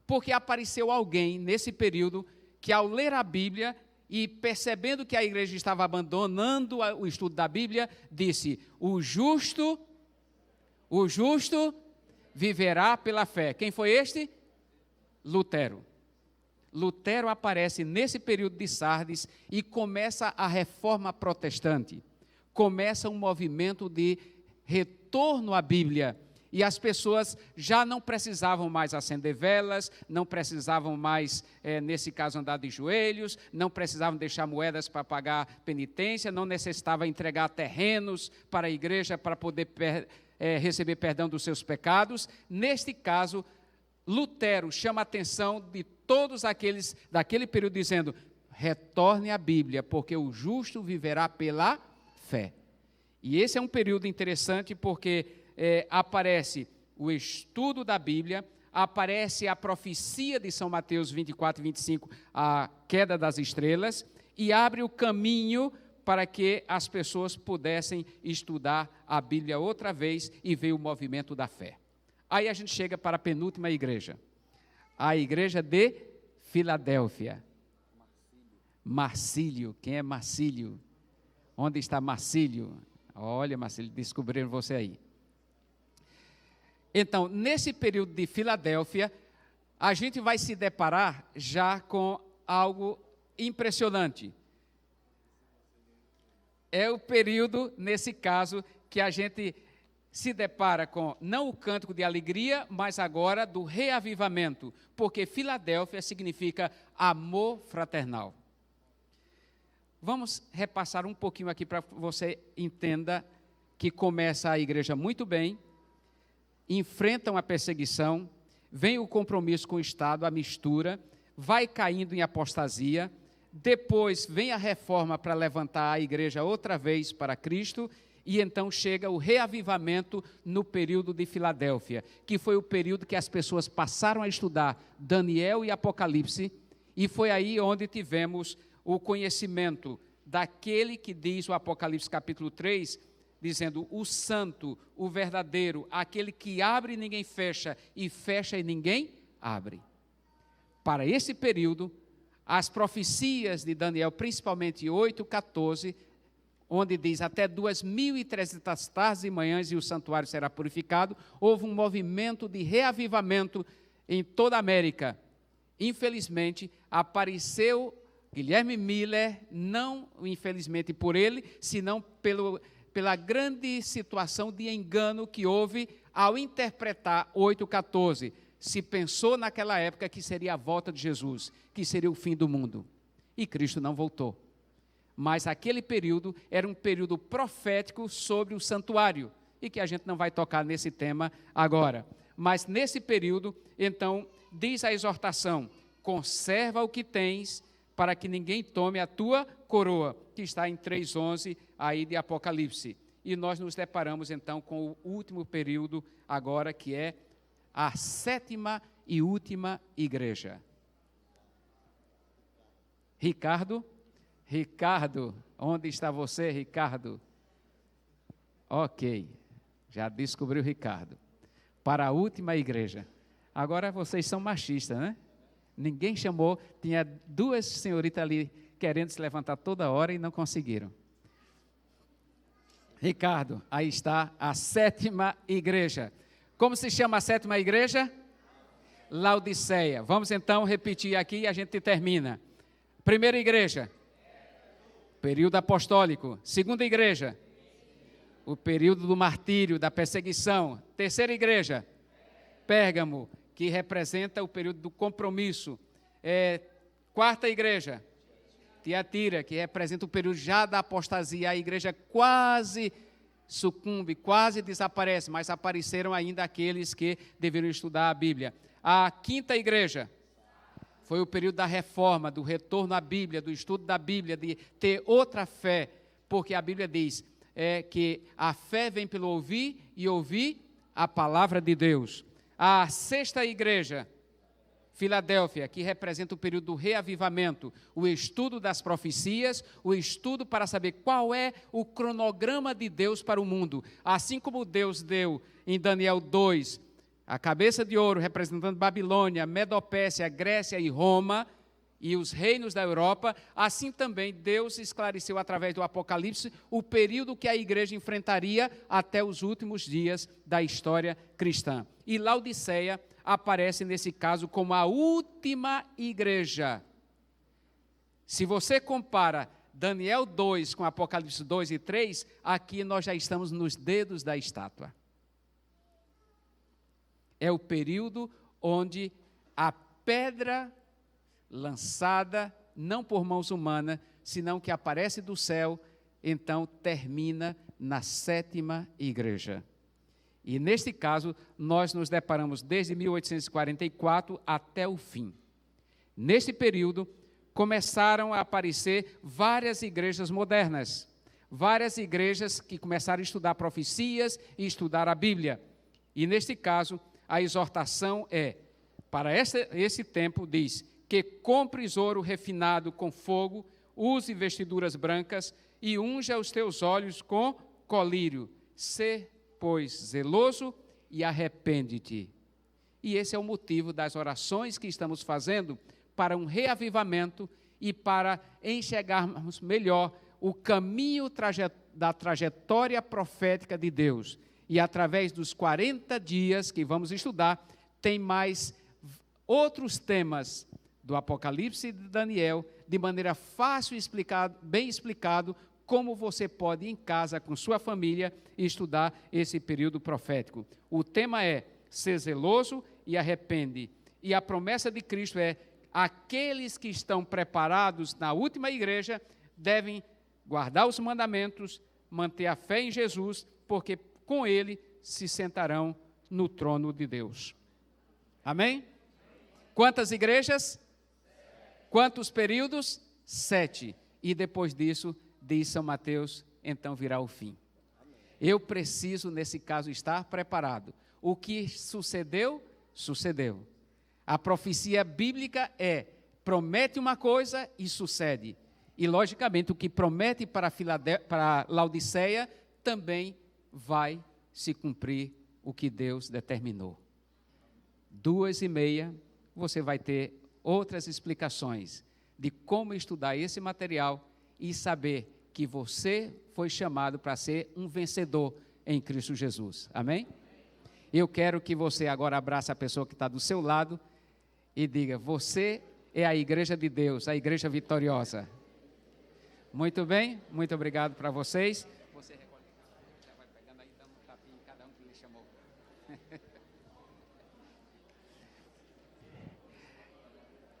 Porque apareceu alguém nesse período que, ao ler a Bíblia e percebendo que a igreja estava abandonando o estudo da Bíblia, disse: o justo viverá pela fé. Quem foi este? Lutero. Lutero aparece nesse período de Sardes e começa a reforma protestante. Começa um movimento de retorno à Bíblia. E as pessoas já não precisavam mais acender velas, não precisavam mais, nesse caso, andar de joelhos, não precisavam deixar moedas para pagar penitência, não necessitavam entregar terrenos para a igreja para poder receber perdão dos seus pecados. Neste caso, Lutero chama a atenção de todos aqueles daquele período, dizendo: retorne à Bíblia, porque o justo viverá pela fé. E esse é um período interessante porque aparece o estudo da Bíblia, aparece a profecia de São Mateus 24 e 25, a queda das estrelas, e abre o caminho para que as pessoas pudessem estudar a Bíblia outra vez e ver o movimento da fé. Aí a gente chega para a penúltima igreja, a igreja de Filadélfia. Marcílio, quem é Marcílio? Onde está Marcílio? Olha, Marcílio, descobriram você aí. Então, nesse período de Filadélfia, a gente vai se deparar já com algo impressionante. É o período, nesse caso, que a gente se depara com, não o cântico de alegria, mas agora do reavivamento, porque Filadélfia significa amor fraternal. Vamos repassar um pouquinho aqui para que você entenda que começa a igreja muito bem, enfrentam a perseguição, vem o compromisso com o Estado, a mistura, vai caindo em apostasia, depois vem a reforma para levantar a igreja outra vez para Cristo, e então chega o reavivamento no período de Filadélfia, que foi o período que as pessoas passaram a estudar Daniel e Apocalipse, e foi aí onde tivemos o conhecimento daquele que diz o Apocalipse capítulo 3, dizendo: o santo, o verdadeiro, aquele que abre e ninguém fecha, e fecha e ninguém abre. Para esse período, as profecias de Daniel, principalmente 8:14, onde diz: até 2.300 tardes e manhãs e o santuário será purificado, houve um movimento de reavivamento em toda a América. Infelizmente, apareceu Guilherme Miller, não infelizmente por ele, senão pela grande situação de engano que houve ao interpretar 8:14. Se pensou naquela época que seria a volta de Jesus, que seria o fim do mundo. E Cristo não voltou. Mas aquele período era um período profético sobre o santuário, e que a gente não vai tocar nesse tema agora. Mas nesse período, então, diz a exortação: conserva o que tens, para que ninguém tome a tua coroa, que está em 3:11 aí de Apocalipse. E nós nos deparamos então com o último período agora, que é a 7ª e última igreja. Ricardo, onde está você, Ricardo? Ok, já descobriu Ricardo. Para a última igreja. Agora vocês são machistas, né? Ninguém chamou, tinha 2 senhoritas ali querendo se levantar toda hora e não conseguiram. Ricardo, aí está a 7ª igreja. Como se chama a 7ª igreja? Laodiceia. Vamos então repetir aqui e a gente termina. Primeira igreja, período apostólico. Segunda igreja, o período do martírio, da perseguição. Terceira igreja, Pérgamo, que representa o período do compromisso. Quarta igreja, Tiatira, que representa o período já da apostasia. A igreja quase sucumbe, quase desaparece, mas apareceram ainda aqueles que deveriam estudar a Bíblia. A quinta igreja foi o período da reforma, do retorno à Bíblia, do estudo da Bíblia, de ter outra fé, porque a Bíblia diz que a fé vem pelo ouvir e ouvir a palavra de Deus. A sexta igreja, Filadélfia, que representa o período do reavivamento, o estudo das profecias, o estudo para saber qual é o cronograma de Deus para o mundo. Assim como Deus deu em Daniel 2, a cabeça de ouro representando Babilônia, Medopécia, Grécia e Roma, e os reinos da Europa, assim também Deus esclareceu através do Apocalipse o período que a igreja enfrentaria até os últimos dias da história cristã. E Laodiceia aparece nesse caso como a última igreja. Se você compara Daniel 2 com Apocalipse 2 e 3, aqui nós já estamos nos dedos da estátua. É o período onde a pedra lançada, não por mãos humanas, senão que aparece do céu, então termina na 7ª igreja. E neste caso, nós nos deparamos desde 1844 até o fim. Neste período, começaram a aparecer várias igrejas modernas, várias igrejas que começaram a estudar profecias e estudar a Bíblia. E neste caso, a exortação é, para esse tempo, diz que compres ouro refinado com fogo, use vestiduras brancas e unja os teus olhos com colírio. Sê, pois, zeloso e arrepende-te. E esse é o motivo das orações que estamos fazendo para um reavivamento e para enxergarmos melhor o caminho da trajetória profética de Deus. E através dos 40 dias que vamos estudar, tem mais outros temas do Apocalipse e de Daniel, de maneira fácil e bem explicado, como você pode ir em casa com sua família e estudar esse período profético. O tema é ser zeloso e arrepende. E a promessa de Cristo é: aqueles que estão preparados na última igreja devem guardar os mandamentos, manter a fé em Jesus, porque com ele se sentarão no trono de Deus. Amém? Quantas igrejas? Quantos períodos? 7. E depois disso, diz São Mateus, então virá o fim. Eu preciso, nesse caso, estar preparado. O que sucedeu, sucedeu. A profecia bíblica promete uma coisa e sucede. E, logicamente, o que promete para Laodiceia também vai se cumprir o que Deus determinou. 2h30, você vai ter outras explicações de como estudar esse material e saber que você foi chamado para ser um vencedor em Cristo Jesus. Amém? Eu quero que você agora abrace a pessoa que está do seu lado e diga: você é a igreja de Deus, a igreja vitoriosa. Muito bem, muito obrigado para vocês. Você recolhe, já vai pegando aí, dando um tapinha em cada um que lhe chamou.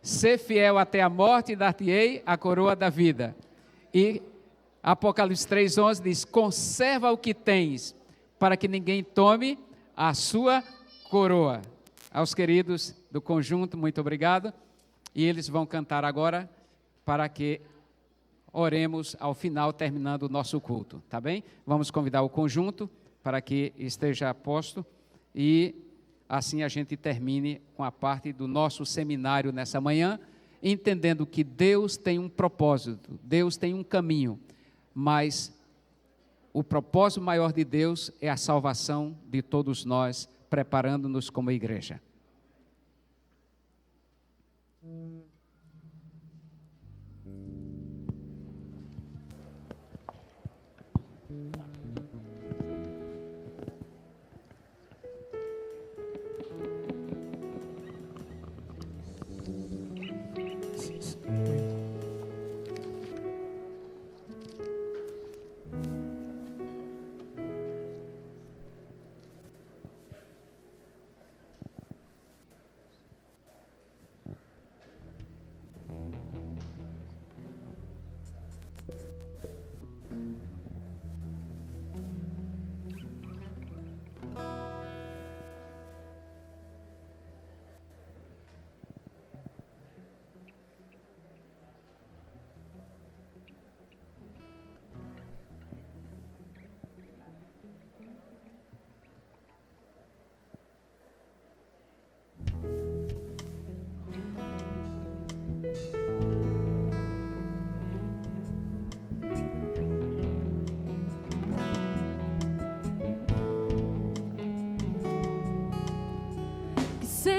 Ser fiel até a morte e dar-te-ei a coroa da vida. E Apocalipse 3:11 diz: conserva o que tens, para que ninguém tome a sua coroa. Aos queridos do conjunto, muito obrigado. E eles vão cantar agora para que oremos ao final, terminando o nosso culto, tá bem? Vamos convidar o conjunto para que esteja a posto e assim a gente termine com a parte do nosso seminário nessa manhã, entendendo que Deus tem um propósito, Deus tem um caminho, mas o propósito maior de Deus é a salvação de todos nós, preparando-nos como igreja.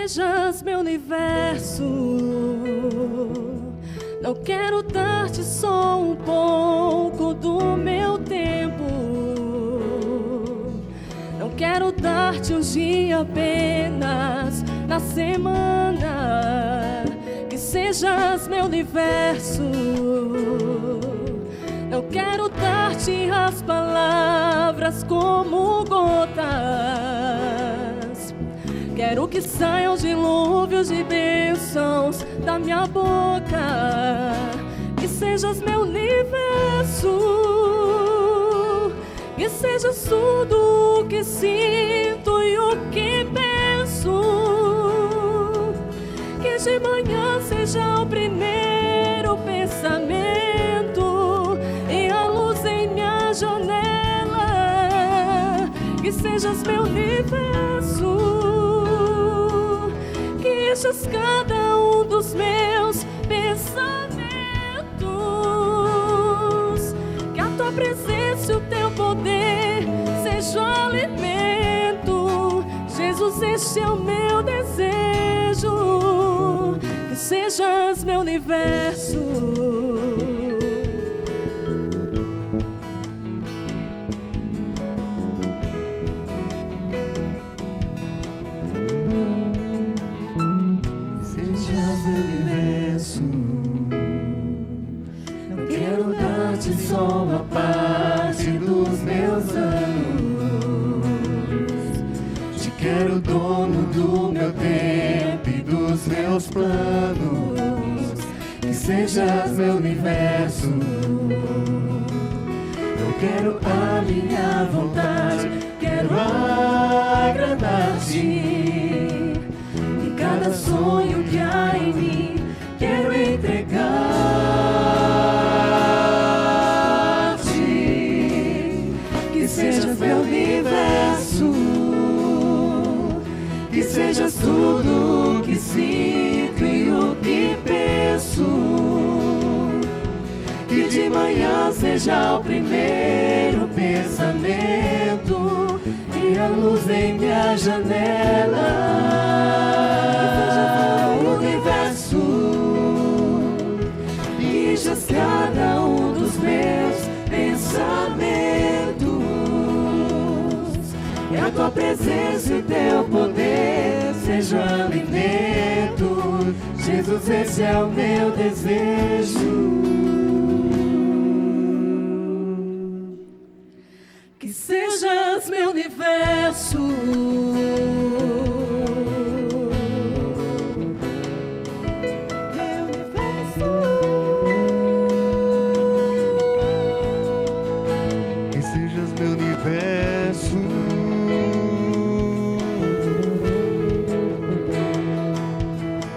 sejas meu universo. Não quero dar-te só um pouco do meu tempo. Não quero dar-te um dia apenas na semana. Que sejas meu universo. Não quero dar-te as palavras como gotas. Quero que saiam dilúvios de bênçãos da minha boca. Que sejas meu universo. Que sejas tudo o que sinto e o que penso. Que de manhã seja o primeiro pensamento e a luz em minha janela. Que sejas meu universo. Que enchas cada um dos meus pensamentos. Que a tua presença e o teu poder sejam alimento. Jesus, este é o meu desejo. Que sejas meu universo. Não quero dar-te só uma parte dos meus anos. Te quero dono do meu tempo e dos meus planos. Que sejas meu universo. Eu quero a minha vontade, quero agradar-te. E cada sonho que há em mim quero entregar-te. Que sejas meu universo. Que sejas tudo o que sinto e o que penso. Que de manhã seja o primeiro pensamento e a luz em minha janela. O universo enchas cada um dos meus pensamentos. Que a tua presença e teu poder sejam alimento. Jesus, esse é o meu desejo. Que sejas meu universo. Meu universo. Que sejas meu universo.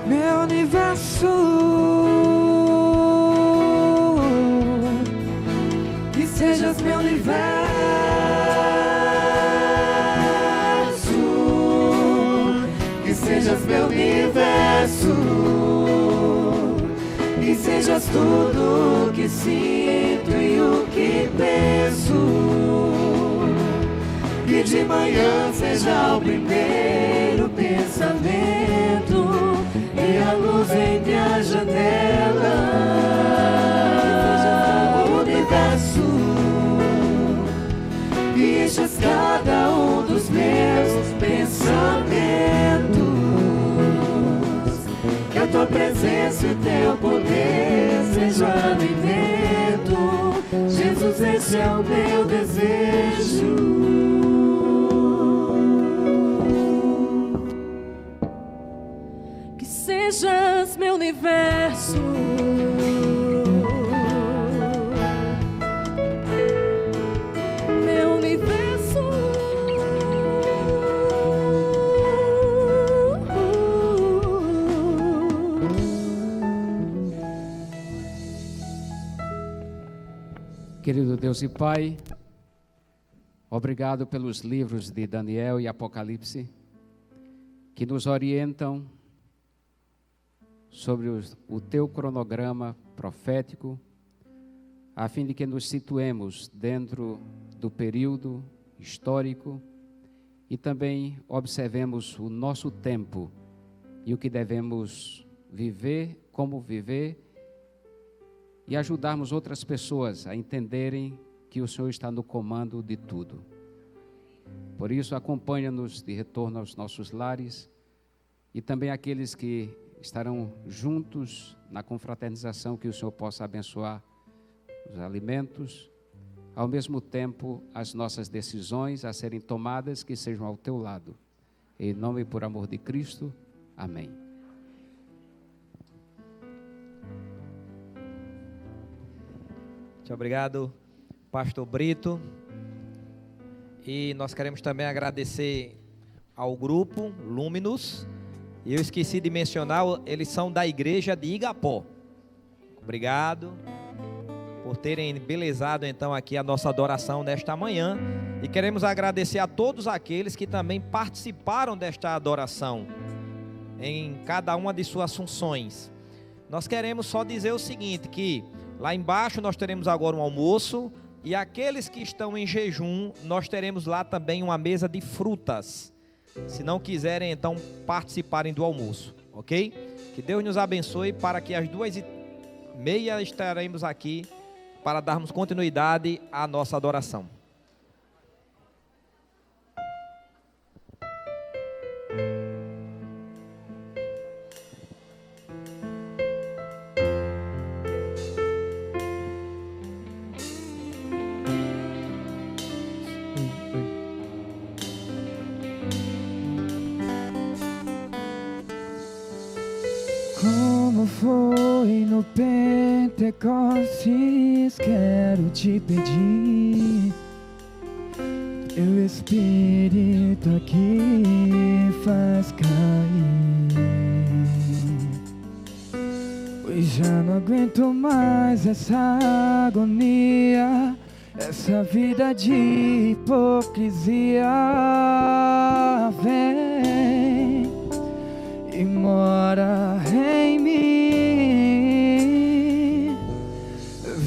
Meu universo. Que sejas meu universo. Que sejas meu universo. Que sejas tudo o que sinto e o que penso. Que de manhã seja o primeiro pensamento e a luz em minha janela. O universo enches cada um dos meus pensamentos. Que a tua presença e teu poder sejam alimento. Jesus, esse é o meu desejo. Que sejas meu universo. Meu universo. Querido Deus e Pai, obrigado pelos livros de Daniel e Apocalipse, que nos orientam sobre o teu cronograma profético, a fim de que nos situemos dentro do período histórico e também observemos o nosso tempo e o que devemos viver, como viver, e ajudarmos outras pessoas a entenderem que o Senhor está no comando de tudo. Por isso, acompanha-nos de retorno aos nossos lares e também aqueles que estarão juntos na confraternização, que o Senhor possa abençoar os alimentos, ao mesmo tempo as nossas decisões a serem tomadas que sejam ao teu lado. Em nome e por amor de Cristo. Amém. Muito obrigado, Pastor Brito. E nós queremos também agradecer ao grupo Luminous. E eu esqueci de mencionar, eles são da igreja de Igapó. Obrigado por terem embelezado então aqui a nossa adoração nesta manhã. E queremos agradecer a todos aqueles que também participaram desta adoração, em cada uma de suas funções. Nós queremos só dizer o seguinte, que lá embaixo nós teremos agora um almoço, e aqueles que estão em jejum, nós teremos lá também uma mesa de frutas, se não quiserem então participarem do almoço, ok? Que Deus nos abençoe, para que às 2:30 estaremos aqui para darmos continuidade à nossa adoração. Como foi no Pentecostes, quero te pedir, teu Espírito aqui faz cair, pois já não aguento mais essa agonia, essa vida de hipocrisia. Vem e mora em mim,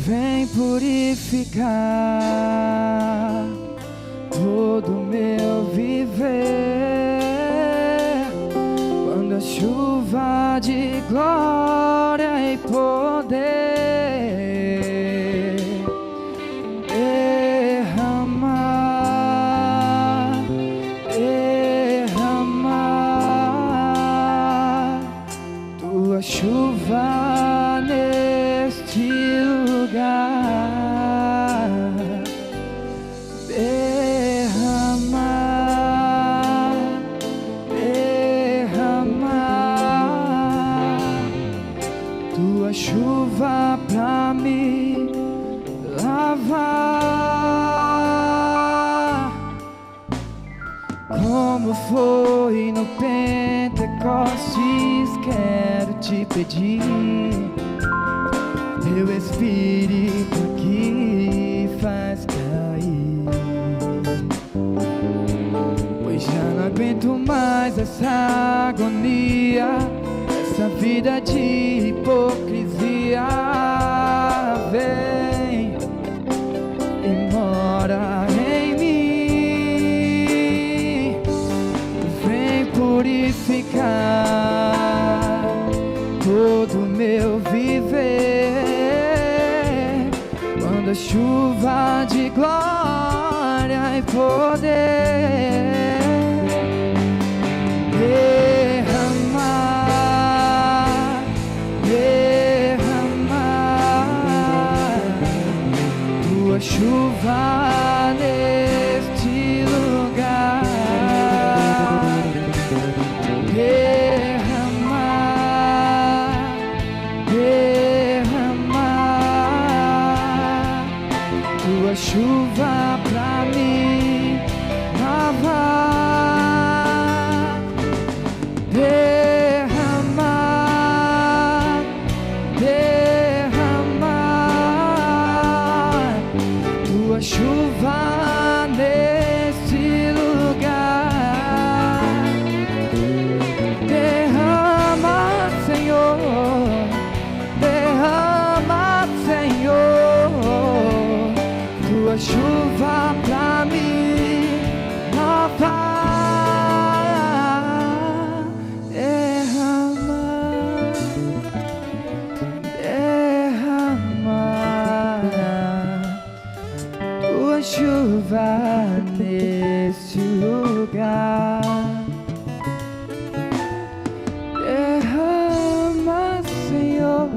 vem purificar todo meu viver, quando a chuva de glória e poder chuva neste lugar, derramar, derramar tua chuva pra me lavar, como foi no Pentecostes. Quero te pedir, teu Espírito aqui faz cair, pois já não aguento mais essa agonia, essa vida de hipocrisia. Vem e mora em mim, vem purificar todo meu viver, quando a chuva de glória e poder derramar, derramar tua chuva neste lugar, chuva pra me lavar, derramar, derramar tua chuva nesse lugar, derrama, Senhor, derrama, Senhor, tua chuva pra me lavar, derrama. chuva neste lugar. Derrama, Senhor,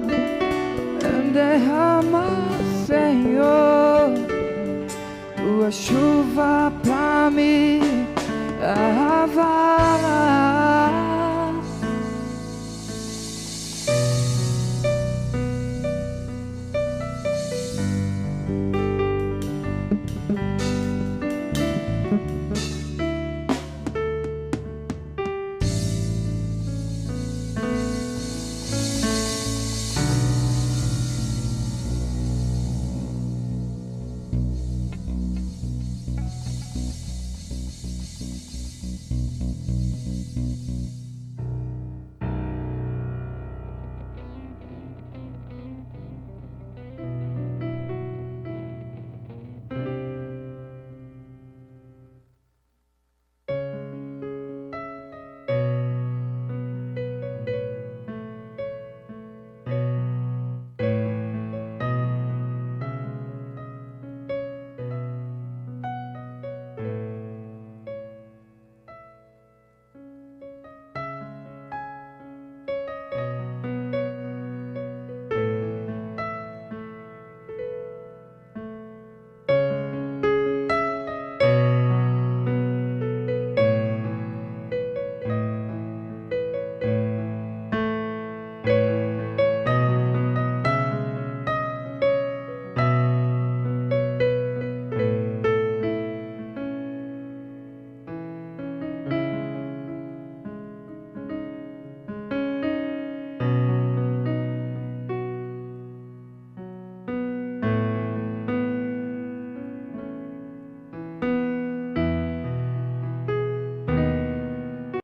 derrama, Senhor, tua chuva pra me lavar.